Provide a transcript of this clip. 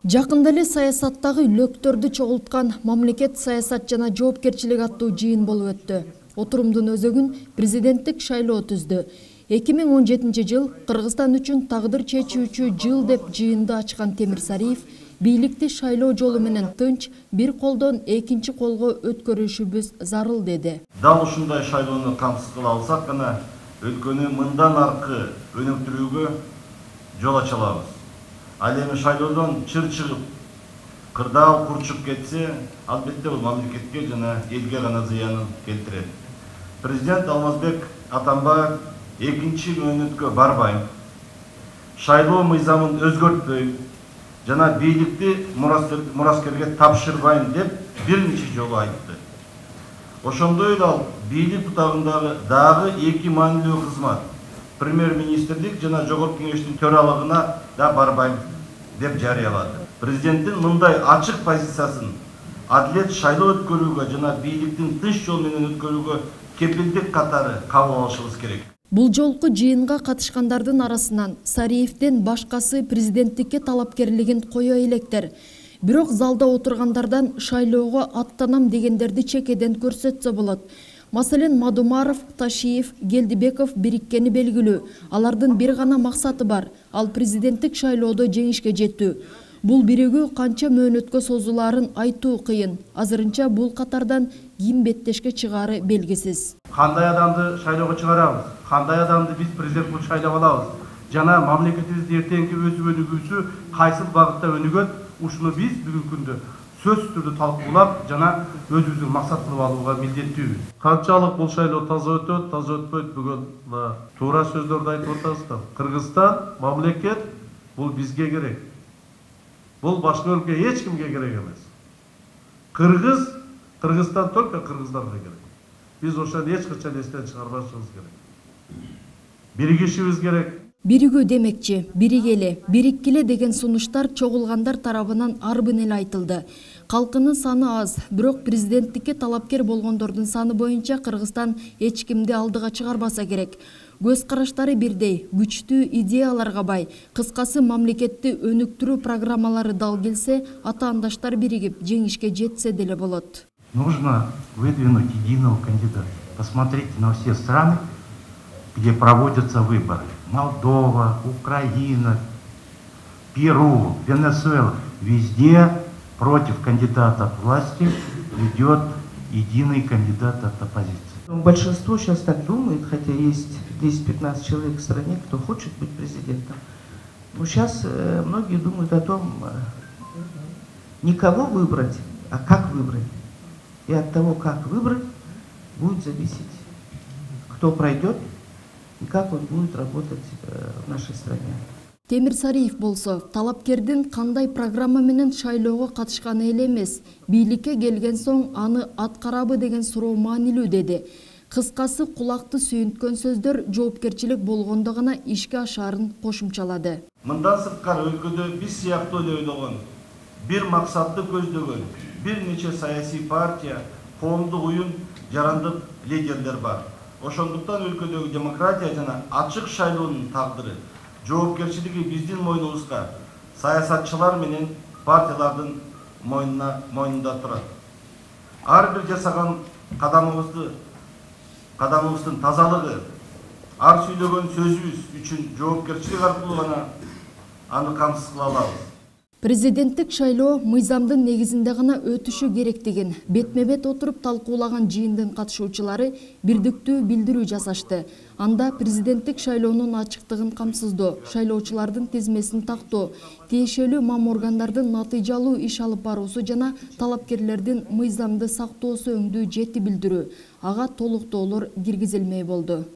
Жакында эле саясаттагы үлөктөрдү чогулткан мамлекет саясат жана жоопкерчилик аттуу жыйын болуп өттү. Отурумдун өзөгүн президенттик шайлоо түздү. 2017 жыл Кыргызстан үчүн тагдыр чечүүчү жыл деп жыйынды ачкан Темирсариев бийликти шайлоо жолу менен тынч, бир колдон экинчи колго өткөрүшүбүз зарыл деди. Дал ушундай шайлоону камсыз кыла алсак гана өлкөнү мындан аркы өнүктүрүүгө жол ача алабыз. Ал эми шайлоодон чыр чыгып, кырдаал курчуп кетсе, албетте бул мамлекетке жана элге гана зыянын келтирет. Президент Алмазбек Атамбаев экинчи мөөнөткө барбайм, шайлоо мыйзамын өзгөртпөйм жана бийликти мураскерге тапшырбайм деп бир нече жолу айтты. Ошондой эле ал бийлик бутагындагы дагы эки маанилүү кызмат, премьер-министрлик жана жогорку кеңештин төралыгына да барбайм деп жарыялады. Президенттин мындай ачык позициясын адилет шайлоо өткөрүүгө жана бийликтин тынч жол менен өткөрүүгө кепилдик катары кабыл алышыбыз керек. Бул жолку жыйынга катышкандардын арасынан Сариевден башкасы президенттикке талапкерлигин кое электер. Бирок залда отургандардан шайлоого аттанам дегендерди чекеден көрсөтсө болот. Маселен, Мадумаров, Ташиев, Гелдибеков бириккени белгилүү. Алардын бир гана максаты бар, ал президенттик шайлоодо жеңишке жетүү. Бул биригүү канча мөөнөткө созулаарын айтуу кыйын. Азырынча бул катардан ким беттешке чыгары белгисиз. Кандай адамды шайлоого чыгарабыз? Кандай адамды биз президент кылып шайлап алабыз? Жана мамлекетибиздин эртеңки өсүп өнүгүүсү кайсыл багытта өнүгөт? Ушуну биз бүгүнкү күндө сөзсүз түрдө талкуулап жана өзүбүздүн максат кылып алууга милдеттүүбүз. Канчалык бул шайлоо таза өтөт, таза өтпөйт, бүгүн туура сөздөрдү айтып атасыздар. Кыргызстан мамлекет бул бизге керек. Бул башка өлкө эч кимге керек эмес. Кыргызстан только кыргыздарга керек. Биз ошону эч качан эстен чыгарбашыбыз керек. Биригишибиз керек. Биригүү демекчи, биригеле, бириккиле деген сунуштар чогулгандар тарабынан арбын эле айтылды. Калкынын саны аз, бирок президенттикке талапкер болгондордун саны боюнча Кыргызстан эч кимди алдыга чыгарбаса керек. Көз караштары бирдей, күчтүү идеяларга бай. Кыскасы, мамлекетти өнүктүрүү программалары дал келсе, атаандаштар биригип жеңишке жетсе деле болот. Нужно выдвинуть единого кандидата. Посмотрите на все страны, где проводятся выборы. Молдова, Украина, Перу, Венесуэла. Везде против кандидата от власти идет единый кандидат от оппозиции. Большинство сейчас так думает, хотя есть 10-15 человек в стране, кто хочет быть президентом. Но сейчас многие думают о том, не кого выбрать, а как выбрать. И от того, как выбрать, будет зависеть, кто пройдет и как он будет работать в нашей стране. Темирсариев болсо, талапкердин кандай программа менен шайлоого катышканы эле эмес, бийликке келген соң аны аткарабы деген суроо маанилүү деди. Кыскасы, кулакты сүйүнткөн сөздөр жоопкерчилик болгондо гана ишке ашаарын кошумчалады. Мындан сырткары өлкөдө биз сыяктуу эле ойлогон, бир максатты көздөгөн, бир нече саясий партия, коомдук уюм, жарандык лидерлер бар. Ошондуктан өлкөдөгү демократия жана ачык шайлоонун тагдыры, жоопкерчилиги биздин мойнубузга, саясатчылар менен партиялардын мойнунда турат. Ар бир жасаган кадамыбыздын тазалыгы, ар сүйлөгөн сөзүбүз үчүн жоопкерчилик аркылуу гана аны камсыз кыла алабыз. Президенттик шайлоо мыйзамдын негизинде гана өтүшү керектигин бетме-бет отуруп талкуулаган жыйындын катышуучулары бирдиктүү билдирүү жасашты. Анда президенттик шайлоонун ачыктыгын камсыздоо, шайлоочулардын тизмесин тактоо, тиешелүү мам органдардын натыйжалуу иш алып баруусу жана талапкерлердин мыйзамды сактоосу өңдүү жети билдирүү. Ага толуктоолор киргизилмей болду.